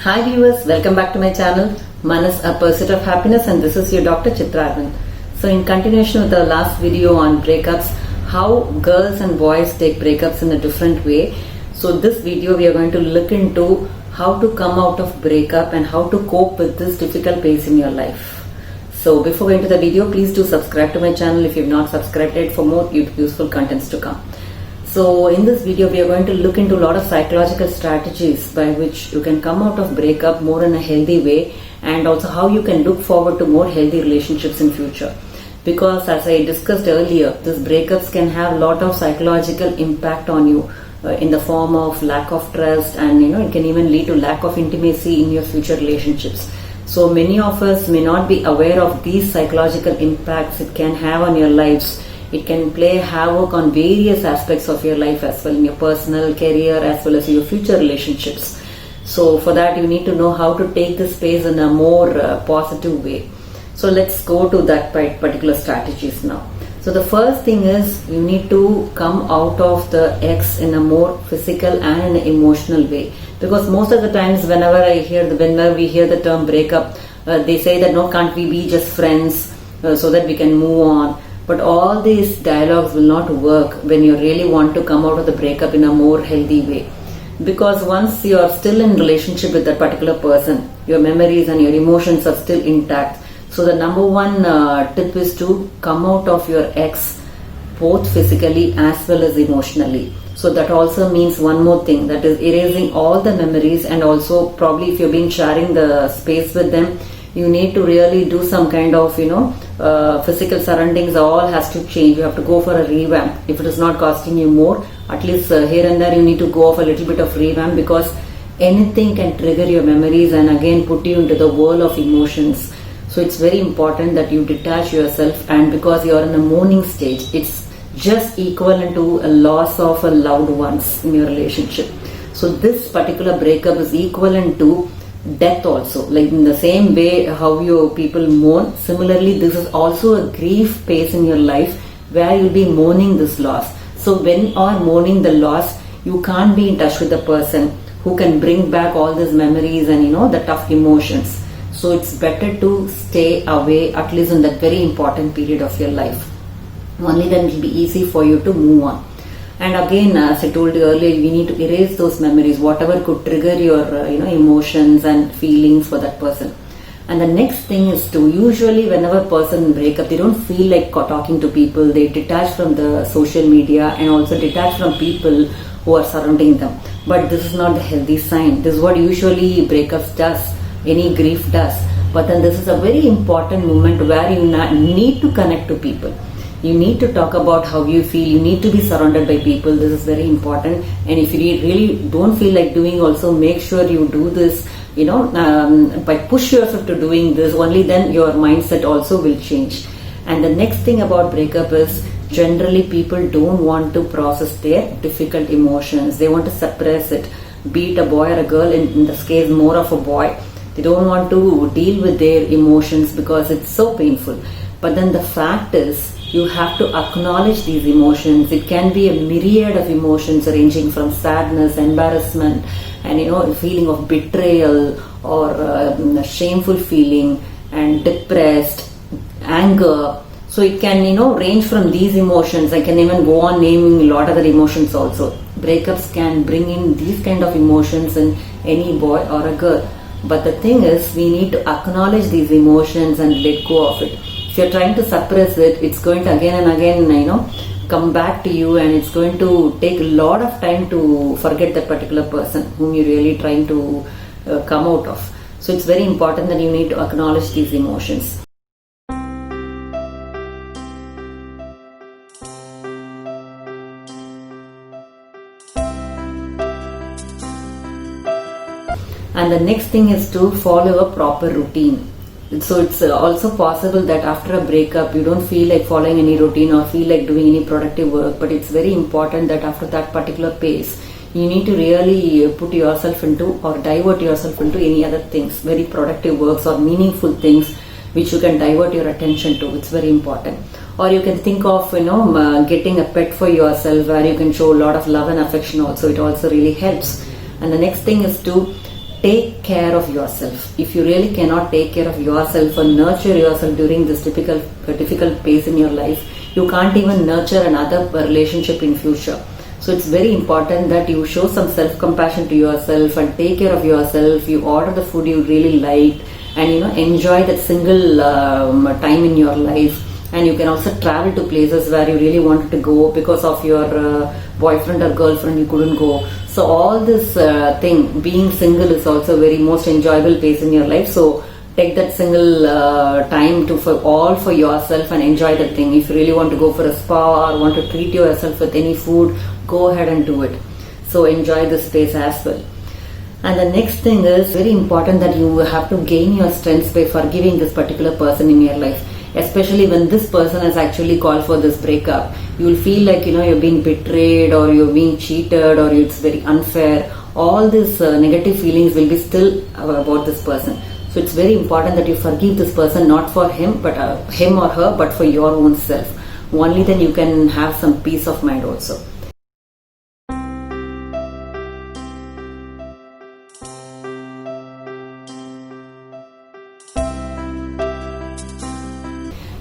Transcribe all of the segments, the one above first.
Hi viewers, welcome back to my channel Manas, a Pursuit of Happiness, and this is your Dr. Chitra Arvind. So in continuation with the last video on breakups, how girls and boys take breakups in a different way. So this video we are going to look into how to come out of breakup and how to cope with this difficult phase in your life. So before going to the video, please do subscribe to my channel if you have not subscribed yet for more useful contents to come. So in this video we are going to look into a lot of psychological strategies by which you can come out of breakup more in a healthy way, and also how you can look forward to more healthy relationships in future. Because as I discussed earlier, these breakups can have a lot of psychological impact on you in the form of lack of trust, and it can even lead to lack of intimacy in your future relationships. So many of us may not be aware of these psychological impacts it can have on your lives. It can play havoc on various aspects of your life as well, in your personal career as well as your future relationships. So for that you need to know how to take this phase in a more positive way. So let's go to that particular strategies now. So the first thing is you need to come out of the ex in a more physical and an emotional way. Because most of the times whenever we hear the term breakup, they say that no, can't we be just friends so that we can move on. But all these dialogues will not work when you really want to come out of the breakup in a more healthy way. Because once you are still in relationship with that particular person, your memories and your emotions are still intact. So the number one tip is to come out of your ex both physically as well as emotionally. So that also means one more thing, that is erasing all the memories, and also probably if you've been sharing the space with them, you need to really do some kind of physical surroundings. All has to change. You have to go for a revamp. If it is not costing you more, at least here and there you need to go off a little bit of revamp, because anything can trigger your memories and again put you into the whirl of emotions. So it's very important that you detach yourself, and because you are in a mourning stage, it's just equivalent to a loss of a loved ones in your relationship. So this particular breakup is equivalent to death also. Like in the same way how you people mourn, similarly this is also a grief phase in your life where you'll be mourning this loss. So when you are mourning the loss, you can't be in touch with the person who can bring back all these memories and the tough emotions. So it's better to stay away, at least in that very important period of your life. Only then it will be easy for you to move on. And again, as I told you earlier, we need to erase those memories, whatever could trigger your emotions and feelings for that person. And the next thing is to, usually whenever a person break up, they don't feel like talking to people. They detach from the social media and also detach from people who are surrounding them. But this is not the healthy sign. This is what usually breakups does, any grief does. But then this is a very important moment where you need to connect to people. You need to talk about how you feel. You need to be surrounded by people. This is very important. And if you really don't feel like doing, also make sure you do this, by push yourself to doing this. Only then your mindset also will change. And the next thing about breakup is, generally people don't want to process their difficult emotions. They want to suppress it. Be it a boy or a girl, in this case more of a boy. They don't want to deal with their emotions because it's so painful. But then the fact is, you have to acknowledge these emotions. It can be a myriad of emotions ranging from sadness, embarrassment, and a feeling of betrayal, or a shameful feeling, and depressed, anger. So it can range from these emotions. I can even go on naming a lot of other emotions also. Breakups can bring in these kind of emotions in any boy or a girl. But the thing is, we need to acknowledge these emotions and let go of it. If you're trying to suppress it, it's going to again and again, come back to you, and it's going to take a lot of time to forget that particular person whom you're really trying to come out of. So it's very important that you need to acknowledge these emotions. And the next thing is to follow a proper routine. So it's also possible that after a breakup you don't feel like following any routine or feel like doing any productive work, but it's very important that after that particular pace you need to really put yourself into or divert yourself into any other things, very productive works or meaningful things which you can divert your attention to. It's very important. Or you can think of getting a pet for yourself where you can show a lot of love and affection also. It also really helps. And the next thing is to take care of yourself. If you really cannot take care of yourself or nurture yourself during this difficult phase in your life, you can't even nurture another relationship in future. So it's very important that you show some self-compassion to yourself and take care of yourself. You order the food you really like, and enjoy that single time in your life. And you can also travel to places where you really wanted to go because of your boyfriend or girlfriend you couldn't go. So all this thing, being single is also very most enjoyable phase in your life. So take that single time for yourself and enjoy that thing. If you really want to go for a spa or want to treat yourself with any food, go ahead and do it. So enjoy this space as well. And the next thing is very important that you have to gain your strength by forgiving this particular person in your life. Especially when this person has actually called for this breakup, you will feel like you're being betrayed or you're being cheated or it's very unfair. All these negative feelings will be still about this person. So it's very important that you forgive this person, not for him or her, but for your own self. Only then you can have some peace of mind also.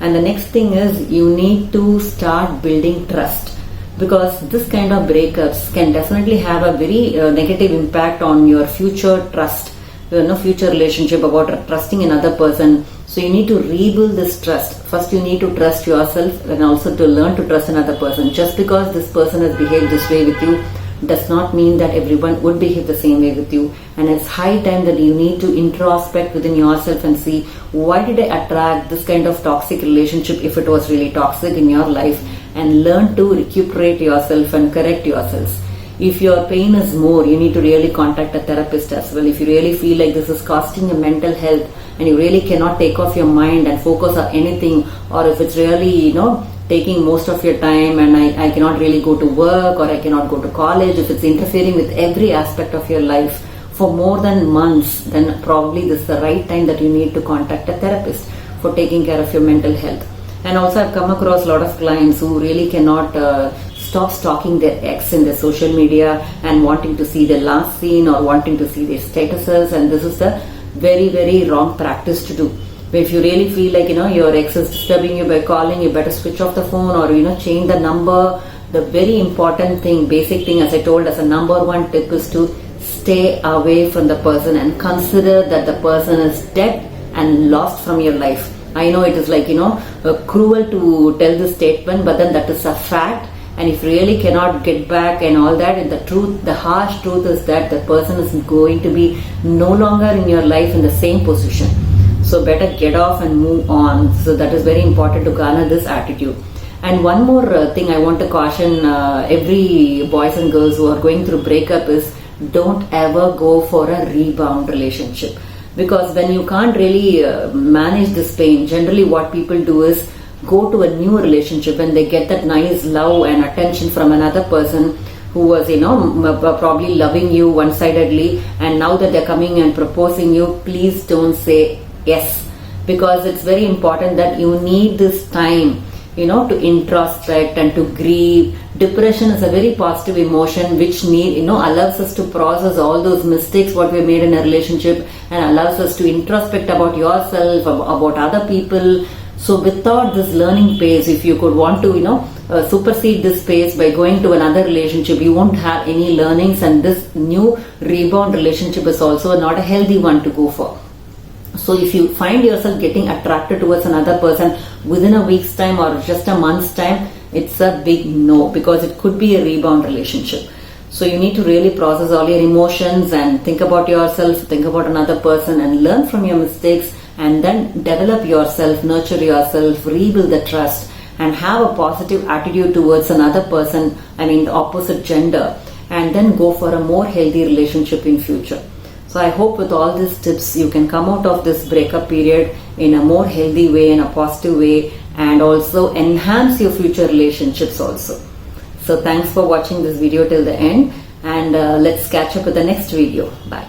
And the next thing is you need to start building trust, because this kind of breakups can definitely have a very negative impact on your future trust, future relationship, about trusting another person. So you need to rebuild this trust. First you need to trust yourself and also to learn to trust another person. Just because this person has behaved this way with you does not mean that everyone would behave the same way with you. And it's high time that you need to introspect within yourself and see, why did I attract this kind of toxic relationship if it was really toxic in your life, and learn to recuperate yourself and correct yourselves. If your pain is more, you need to really contact a therapist as well. If you really feel like this is costing your mental health and you really cannot take off your mind and focus on anything, or if it's really taking most of your time and I cannot really go to work or I cannot go to college, if it's interfering with every aspect of your life for more than months, then probably this is the right time that you need to contact a therapist for taking care of your mental health. And also I've come across a lot of clients who really cannot stop stalking their ex in their social media and wanting to see their last scene or wanting to see their statuses, and this is the very, very wrong practice to do. But if you really feel like your ex is disturbing you by calling, you better switch off the phone or change the number. The very important thing, basic thing, as I told, as a number one tip, is to stay away from the person and consider that the person is dead and lost from your life. I know it is like cruel to tell this statement, but then that is a fact. And if you really cannot get back and all that, and the harsh truth is that the person is going to be no longer in your life in the same position. So better get off and move on. So that is very important to garner this attitude. And one more thing I want to caution every boys and girls who are going through breakup is, don't ever go for a rebound relationship. Because when you can't really manage this pain, generally what people do is go to a new relationship when they get that nice love and attention from another person who was probably loving you one-sidedly, and now that they're coming and proposing you, please don't say yes, because it's very important that you need this time to introspect and to grieve. Depression is a very positive emotion which allows us to process all those mistakes what we made in a relationship, and allows us to introspect about yourself, about other people. So without this learning phase, if you could want to supersede this phase by going to another relationship, you won't have any learnings, and this new rebound relationship is also not a healthy one to go for. So if you find yourself getting attracted towards another person within a week's time or just a month's time, it's a big no, because it could be a rebound relationship. So you need to really process all your emotions and think about yourself, think about another person, and learn from your mistakes, and then develop yourself, nurture yourself, rebuild the trust, and have a positive attitude towards another person, the opposite gender, and then go for a more healthy relationship in future. So I hope with all these tips you can come out of this breakup period in a more healthy way, in a positive way, and also enhance your future relationships also. So thanks for watching this video till the end, and let's catch up with the next video. Bye.